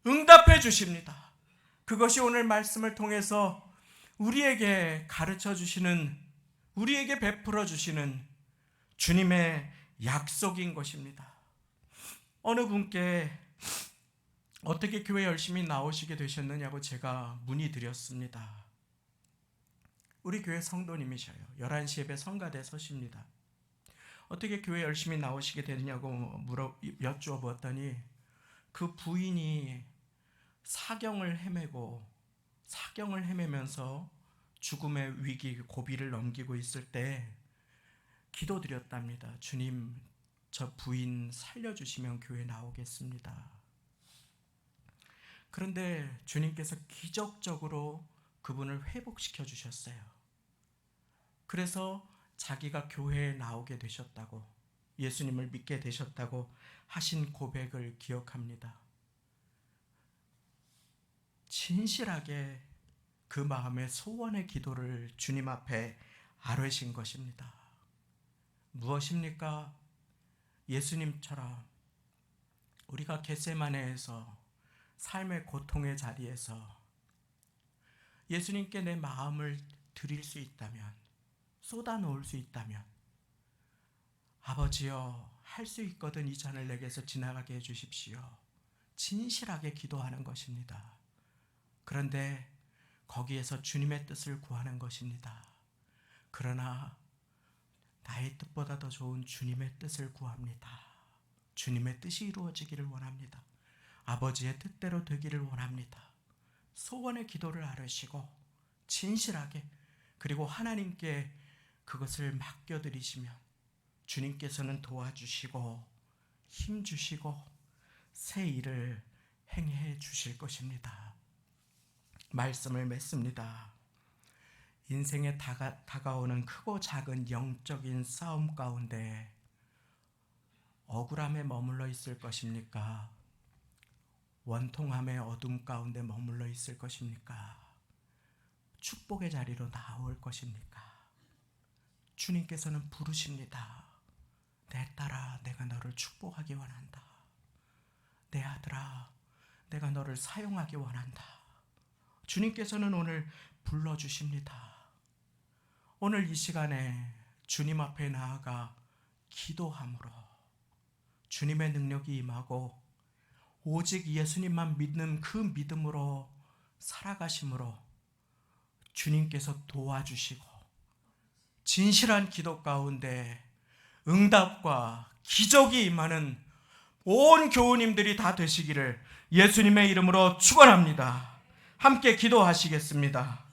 응답해 주십니다. 그것이 오늘 말씀을 통해서 우리에게 가르쳐 주시는, 우리에게 베풀어 주시는 주님의 약속인 것입니다. 어느 분께 어떻게 교회 열심히 나오시게 되셨느냐고 제가 문의드렸습니다. 우리 교회 성도님이셔요. 11시 예배 성가대 서십니다. 어떻게 교회 열심히 나오시게 되느냐고 여쭈어 보았더니 그 부인이 사경을 헤매면서 죽음의 위기, 고비를 넘기고 있을 때 기도드렸답니다. 주님, 저 부인 살려주시면 교회 나오겠습니다. 그런데 주님께서 기적적으로 그분을 회복시켜 주셨어요. 그래서 자기가 교회에 나오게 되셨다고, 예수님을 믿게 되셨다고 하신 고백을 기억합니다. 진실하게 그 마음의 소원의 기도를 주님 앞에 아뢰신 것입니다. 무엇입니까? 예수님처럼 우리가 겟세마네에서 삶의 고통의 자리에서 예수님께 내 마음을 드릴 수 있다면, 쏟아놓을 수 있다면, 아버지여, 할 수 있거든 이 잔을 내게서 지나가게 해주십시오. 진실하게 기도하는 것입니다. 그런데 거기에서 주님의 뜻을 구하는 것입니다. 그러나 나의 뜻보다 더 좋은 주님의 뜻을 구합니다. 주님의 뜻이 이루어지기를 원합니다. 아버지의 뜻대로 되기를 원합니다. 소원의 기도를 아뢰시고 진실하게, 그리고 하나님께 그것을 맡겨드리시면 주님께서는 도와주시고 힘주시고 새 일을 행해 주실 것입니다. 말씀을 맺습니다. 인생에 다가오는 크고 작은 영적인 싸움 가운데 억울함에 머물러 있을 것입니까? 원통함의 어둠 가운데 머물러 있을 것입니까? 축복의 자리로 나올 것입니까? 주님께서는 부르십니다. 내 딸아, 내가 너를 축복하기 원한다. 내 아들아, 내가 너를 사용하기 원한다. 주님께서는 오늘 불러주십니다. 오늘 이 시간에 주님 앞에 나아가 기도함으로 주님의 능력이 임하고 오직 예수님만 믿는 그 믿음으로 살아가심으로 주님께서 도와주시고 진실한 기도 가운데 응답과 기적이 임하는 온 교우님들이 다 되시기를 예수님의 이름으로 축원합니다. 함께 기도하시겠습니다.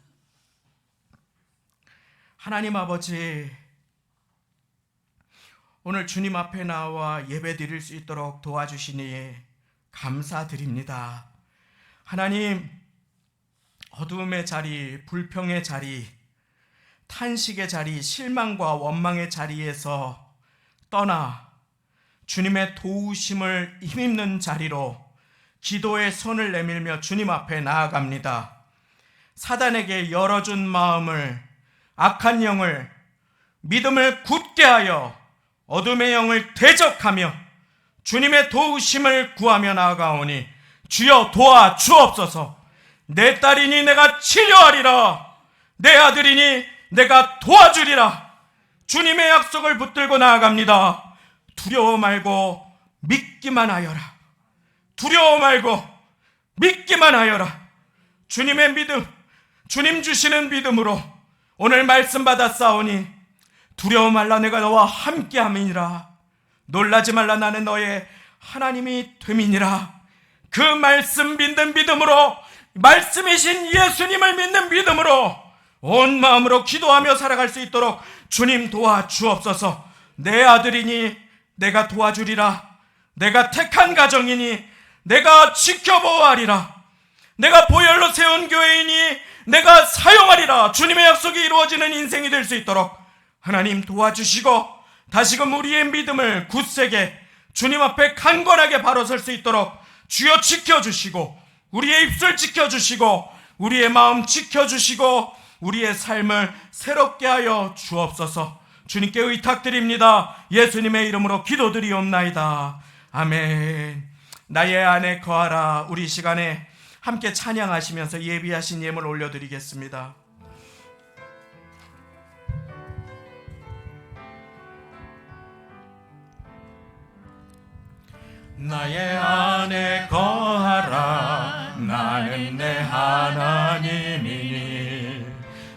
하나님 아버지, 오늘 주님 앞에 나와 예배 드릴 수 있도록 도와주시니 감사드립니다. 하나님, 어두움의 자리, 불평의 자리, 탄식의 자리, 실망과 원망의 자리에서 떠나 주님의 도우심을 힘입는 자리로 기도의 손을 내밀며 주님 앞에 나아갑니다. 사단에게 열어준 마음을, 악한 영을, 믿음을 굳게 하여 어둠의 영을 대적하며 주님의 도우심을 구하며 나아가오니 주여 도와주옵소서. 내 딸이니 내가 치료하리라. 내 아들이니 내가 도와주리라. 주님의 약속을 붙들고 나아갑니다. 두려워 말고 믿기만 하여라. 두려워 말고 믿기만 하여라. 주님의 믿음, 주님 주시는 믿음으로 오늘 말씀 받았사오니 두려워 말라, 내가 너와 함께함이니라. 놀라지 말라, 나는 너의 하나님이 됨이니라. 그 말씀 믿는 믿음으로, 말씀이신 예수님을 믿는 믿음으로 온 마음으로 기도하며 살아갈 수 있도록 주님 도와주옵소서. 내 아들이니 내가 도와주리라. 내가 택한 가정이니 내가 지켜보아리라. 내가 보혈로 세운 교회이니 내가 사용하리라. 주님의 약속이 이루어지는 인생이 될 수 있도록 하나님 도와주시고 다시금 우리의 믿음을 굳세게 주님 앞에 강건하게 바로 설 수 있도록 주여 지켜주시고 우리의 입술 지켜주시고 우리의 마음 지켜주시고 우리의 삶을 새롭게 하여 주옵소서. 주님께 의탁드립니다. 예수님의 이름으로 기도드리옵나이다. 아멘. 나의 안에 거하라. 우리 시간에 함께 찬양하시면서 예비하신 예물 올려드리겠습니다. 나의 안에 거하라. 나는 내 하나님이니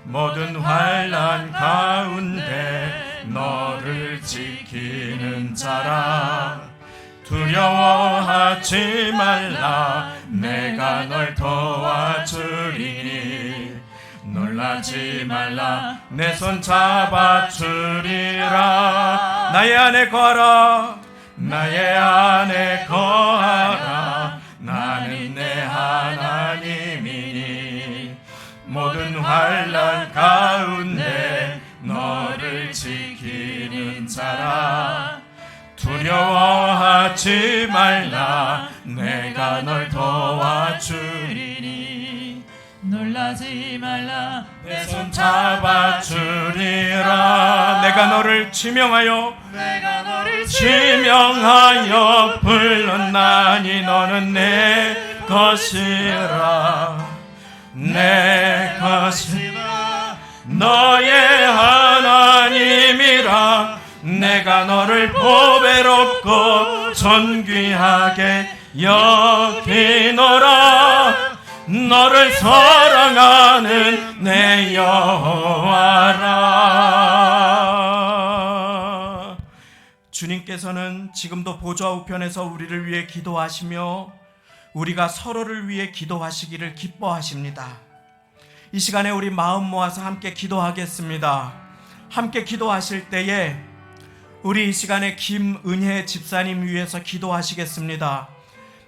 모든 환난 가운데 너를 지키는 자라. 두려워하지 말라. 내가 널 도와주리니 놀라지 말라. 내 손 잡아주리라. 나의 안에 거하라. 나의 안에 거하라. 나는 내 하나님이니 모든 환난 가운데 너를 지키는 자라. 두려워하지 말라. 내가 널 도와주리니 놀라지 말라. 내 손 잡아주리라. 내가 너를 지명하여 불렀나니 너는 내 것이라. 내 것이라. 너의 하나님이라. 내가 너를 보배롭고 존귀하게 여기노라. 너를 사랑하는 내 여호와라. 주님께서는 지금도 보좌 우편에서 우리를 위해 기도하시며 우리가 서로를 위해 기도하시기를 기뻐하십니다. 이 시간에 우리 마음 모아서 함께 기도하겠습니다. 함께 기도하실 때에 우리 이 시간에 김은혜 집사님 위해서 기도하시겠습니다.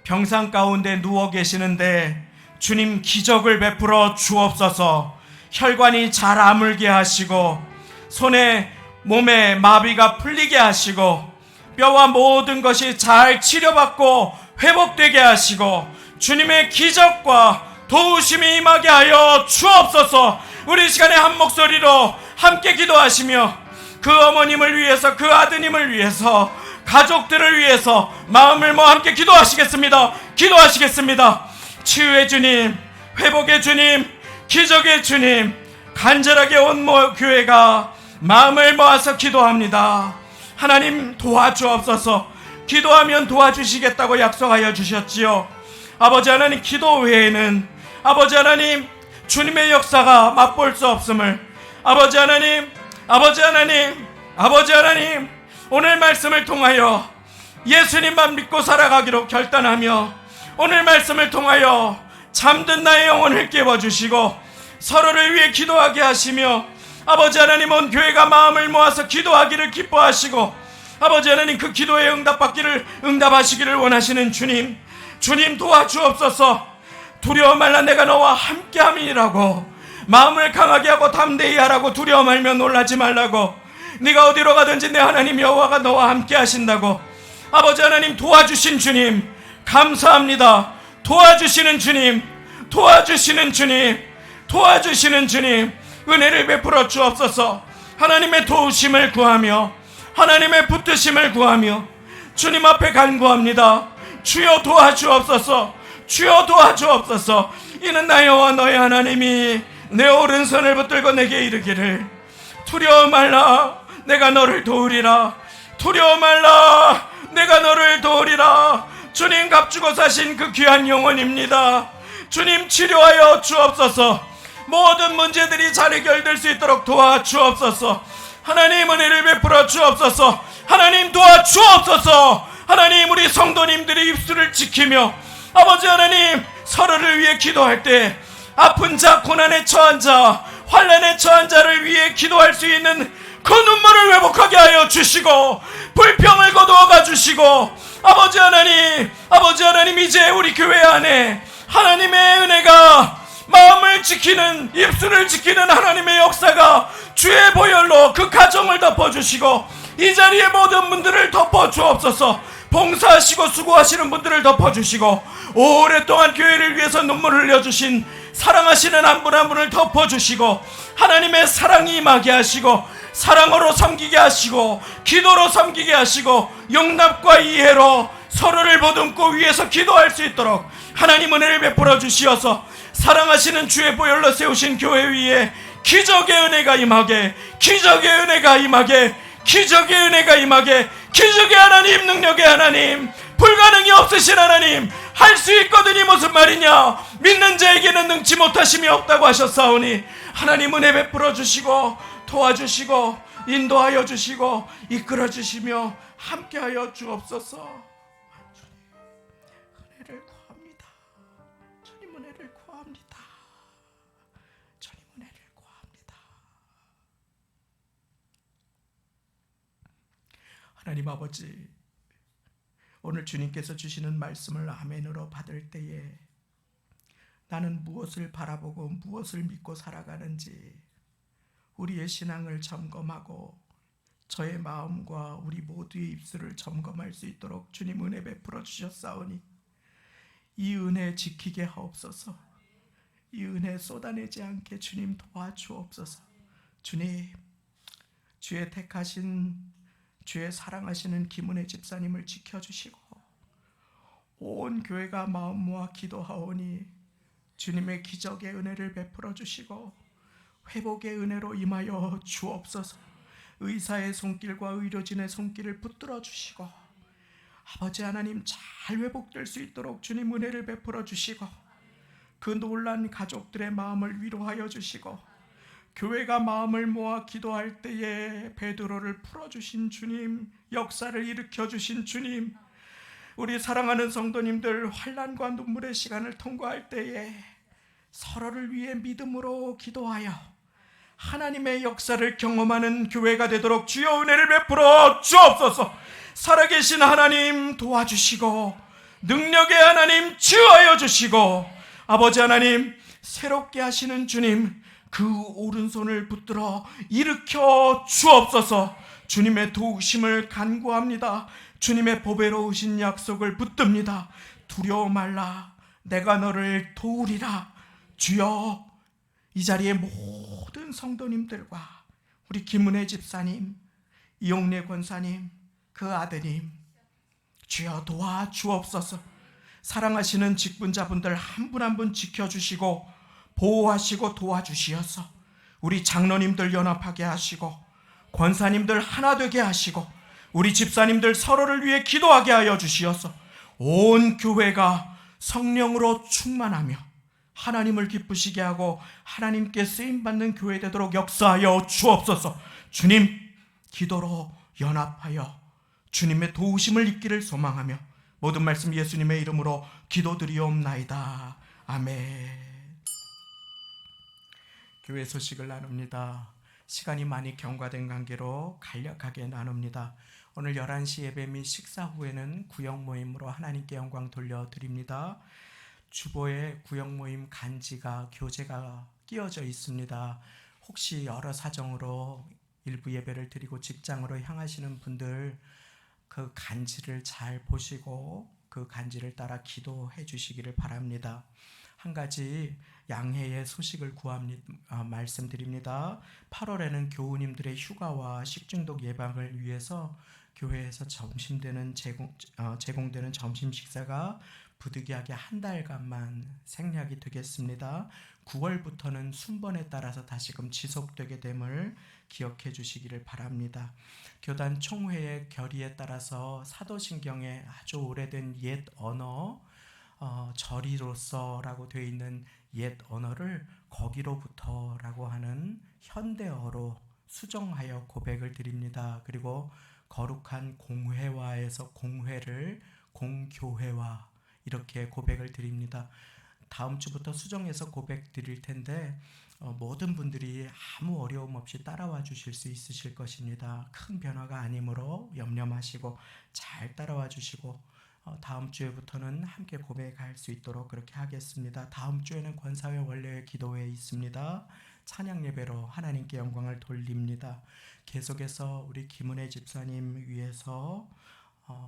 병상 가운데 누워 계시는데 주님 기적을 베풀어 주옵소서. 혈관이 잘 아물게 하시고 손에 몸에 마비가 풀리게 하시고 뼈와 모든 것이 잘 치료받고 회복되게 하시고 주님의 기적과 도우심이 임하게 하여 주옵소서. 우리 이 시간에 한 목소리로 함께 기도하시며 그 어머님을 위해서, 그 아드님을 위해서, 가족들을 위해서 마음을 모아 함께 기도하시겠습니다. 기도하시겠습니다. 치유의 주님, 회복의 주님, 기적의 주님, 간절하게 온 교회가 마음을 모아서 기도합니다. 하나님 도와주옵소서. 기도하면 도와주시겠다고 약속하여 주셨지요. 아버지 하나님, 기도 외에는 아버지 하나님 주님의 역사가 맛볼 수 없음을 아버지 하나님 오늘 말씀을 통하여 예수님만 믿고 살아가기로 결단하며 오늘 말씀을 통하여 잠든 나의 영혼을 깨워주시고 서로를 위해 기도하게 하시며 아버지 하나님 온 교회가 마음을 모아서 기도하기를 기뻐하시고 아버지 하나님 그 기도에 응답하시기를 원하시는 주님 도와주옵소서. 두려워 말라 내가 너와 함께함이라고 마음을 강하게 하고 담대히 하라고 두려워 말며 놀라지 말라고 네가 어디로 가든지 내 하나님 여호와가 너와 함께 하신다고 아버지 하나님 도와주신 주님 감사합니다. 도와주시는 주님 은혜를 베풀어 주옵소서. 하나님의 도우심을 구하며 하나님의 붙드심을 구하며 주님 앞에 간구합니다. 주여 도와주옵소서. 이는 나 여호와 너의 하나님이 내 오른손을 붙들고 내게 이르기를 두려워 말라 내가 너를 도우리라. 주님 값주고 사신 그 귀한 영혼입니다. 주님 치료하여 주옵소서. 모든 문제들이 잘 해결될 수 있도록 도와주옵소서. 하나님 은혜를 베풀어 주옵소서. 하나님 도와주옵소서. 하나님 우리 성도님들의 입술을 지키며 아버지 하나님 서로를 위해 기도할 때 아픈 자, 고난에 처한 자, 환난에 처한 자를 위해 기도할 수 있는 그 눈물을 회복하게 하여 주시고 불평을 거두어가 주시고 아버지 하나님 이제 우리 교회 안에 하나님의 은혜가 마음을 지키는 입술을 지키는 하나님의 역사가 주의 보혈로 그 가정을 덮어주시고 이 자리에 모든 분들을 덮어주옵소서. 봉사하시고 수고하시는 분들을 덮어주시고 오랫동안 교회를 위해서 눈물을 흘려주신 사랑하시는 한 분 한 분을 덮어주시고 하나님의 사랑이 임하게 하시고 사랑으로 섬기게 하시고 기도로 섬기게 하시고 용납과 이해로 서로를 보듬고 위해서 기도할 수 있도록 하나님 은혜를 베풀어 주시어서 사랑하시는 주의 보혈로 세우신 교회 위에 기적의 은혜가 임하게 기적의 하나님, 능력의 하나님, 불가능이 없으신 하나님, 할 수 있거든이 무슨 말이냐? 믿는 자에게는 능치 못하심이 없다고 하셨사오니 하나님 은혜 베풀어 주시고 도와주시고 인도하여 주시고 이끌어 주시며 함께하여 주옵소서. 은혜를 구합니다. 주님 은혜를 구합니다. 하나님 아버지, 오늘 주님께서 주시는 말씀을 아멘으로 받을 때에 나는 무엇을 바라보고 무엇을 믿고 살아가는지 우리의 신앙을 점검하고 저의 마음과 우리 모두의 입술을 점검할 수 있도록 주님 은혜 베풀어 주셨사오니 이 은혜 지키게 하옵소서. 이 은혜 쏟아내지 않게 주님 도와주옵소서. 주님, 주의 택하신 주의 사랑하시는 김은혜 집사님을 지켜주시고 온 교회가 마음 모아 기도하오니 주님의 기적의 은혜를 베풀어 주시고 회복의 은혜로 임하여 주옵소서. 의사의 손길과 의료진의 손길을 붙들어 주시고 아버지 하나님 잘 회복될 수 있도록 주님 은혜를 베풀어 주시고 그 놀란 가족들의 마음을 위로하여 주시고 교회가 마음을 모아 기도할 때에 베드로를 풀어주신 주님, 역사를 일으켜주신 주님, 우리 사랑하는 성도님들 환난과 눈물의 시간을 통과할 때에 서로를 위해 믿음으로 기도하여 하나님의 역사를 경험하는 교회가 되도록 주여 은혜를 베풀어 주옵소서. 살아계신 하나님 도와주시고 능력의 하나님 치유하여 주시고 아버지 하나님 새롭게 하시는 주님 그 오른손을 붙들어 일으켜 주옵소서. 주님의 도우심을 간구합니다. 주님의 보배로우신 약속을 붙듭니다. 두려워 말라 내가 너를 도우리라. 주여 이 자리에 모든 성도님들과 우리 김은혜 집사님, 이용래 권사님, 그 아드님 주여 도와주옵소서. 사랑하시는 직분자분들 한 분 한 분 지켜주시고 보호하시고 도와주시어서 우리 장로님들 연합하게 하시고 권사님들 하나 되게 하시고 우리 집사님들 서로를 위해 기도하게 하여 주시어서 온 교회가 성령으로 충만하며 하나님을 기쁘시게 하고 하나님께 쓰임받는 교회 되도록 역사하여 주옵소서. 주님 기도로 연합하여 주님의 도우심을 입기를 소망하며 모든 말씀 예수님의 이름으로 기도드리옵나이다. 아멘. 교회 소식을 나눕니다. 시간이 많이 경과된 관계로 간략하게 나눕니다. 오늘 11시 예배 및 식사 후에는 구역 모임으로 하나님께 영광 돌려드립니다. 주보에 구역 모임 간지가 교재가 끼워져 있습니다. 혹시 여러 사정으로 일부 예배를 드리고 직장으로 향하시는 분들 그 간지를 잘 보시고 그 간지를 따라 기도해 주시기를 바랍니다. 한 가지 양해의 소식을 말씀드립니다. 8월에는 교우님들의 휴가와 식중독 예방을 위해서 교회에서 제공되는 점심 식사가 부득이하게 한 달간만 생략이 되겠습니다. 9월부터는 순번에 따라서 다시금 지속되게 됨을 기억해 주시기를 바랍니다. 교단 총회의 결의에 따라서 사도신경에 아주 오래된 옛 언어 저리로서라고 되어 있는 옛 언어를 거기로부터라고 하는 현대어로 수정하여 고백을 드립니다. 그리고 거룩한 공회화에서 공회를 공교회화 이렇게 고백을 드립니다. 다음 주부터 수정해서 고백 드릴 텐데 모든 분들이 아무 어려움 없이 따라와 주실 수 있으실 것입니다. 큰 변화가 아니므로 염려 마시고 잘 따라와 주시고 다음 주에부터는 함께 고백할 수 있도록 그렇게 하겠습니다. 다음 주에는 권사회 원래 기도회에 있습니다. 찬양 예배로 하나님께 영광을 돌립니다. 계속해서 우리 김은혜 집사님 위해서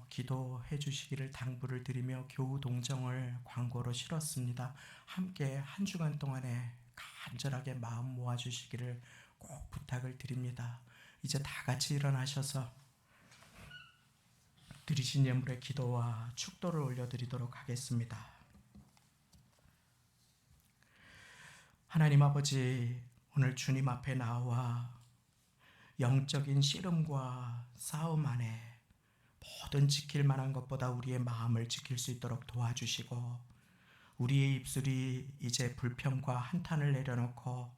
기도해 주시기를 당부를 드리며 교우 동정을 광고로 실었습니다. 함께 한 주간 동안에 간절하게 마음 모아 주시기를 꼭 부탁을 드립니다. 이제 다 같이 일어나셔서 드리신 예물의 기도와 축도를 올려드리도록 하겠습니다. 하나님 아버지, 오늘 주님 앞에 나와 영적인 씨름과 싸움 안에 모든 지킬 만한 것보다 우리의 마음을 지킬 수 있도록 도와주시고 우리의 입술이 이제 불평과 한탄을 내려놓고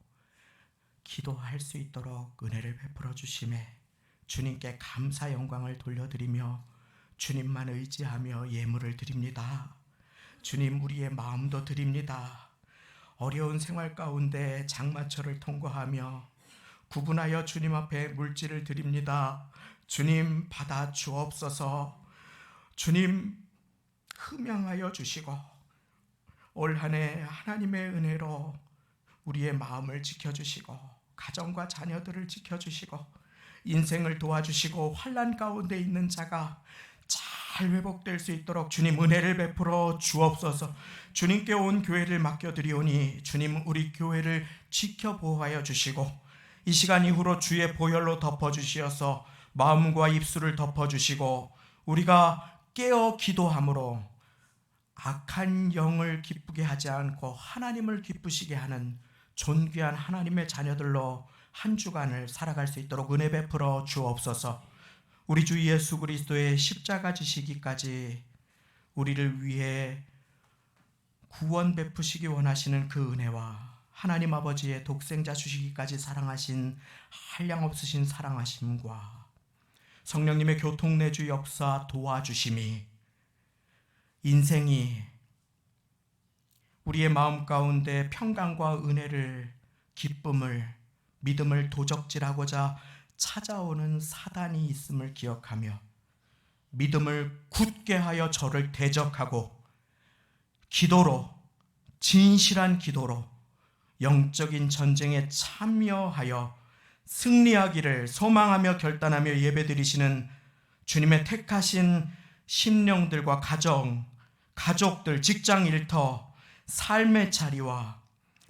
기도할 수 있도록 은혜를 베풀어 주심에 주님께 감사 영광을 돌려드리며 주님만 의지하며 예물을 드립니다. 주님 우리의 마음도 드립니다. 어려운 생활 가운데 장마철을 통과하며 구분하여 주님 앞에 물질을 드립니다. 주님 받아 주옵소서. 주님 흠양하여 주시고 올 한 해 하나님의 은혜로 우리의 마음을 지켜주시고 가정과 자녀들을 지켜주시고 인생을 도와주시고 환난 가운데 있는 자가 잘 회복될 수 있도록 주님 은혜를 베풀어 주옵소서. 주님께 온 교회를 맡겨드리오니 주님 우리 교회를 지켜보호하여 주시고 이 시간 이후로 주의 보혈로 덮어주시어서 마음과 입술을 덮어주시고 우리가 깨어 기도함으로 악한 영을 기쁘게 하지 않고 하나님을 기쁘시게 하는 존귀한 하나님의 자녀들로 한 주간을 살아갈 수 있도록 은혜 베풀어 주옵소서. 우리 주 예수 그리스도의 십자가 지시기까지 우리를 위해 구원 베푸시기 원하시는 그 은혜와 하나님 아버지의 독생자 주시기까지 사랑하신 한량없으신 사랑하심과 성령님의 교통내주 역사 도와주심이 인생이 우리의 마음 가운데 평강과 은혜를 기쁨을 믿음을 도적질하고자 찾아오는 사단이 있음을 기억하며 믿음을 굳게 하여 저를 대적하고 기도로 진실한 기도로 영적인 전쟁에 참여하여 승리하기를 소망하며 결단하며 예배드리시는 주님의 택하신 심령들과 가족들, 직장 일터, 삶의 자리와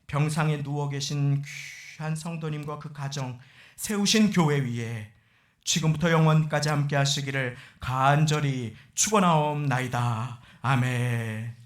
병상에 누워 계신 귀한 성도님과 그 가정 세우신 교회 위에 지금부터 영원까지 함께 하시기를 간절히 축원하옵나이다. 아멘.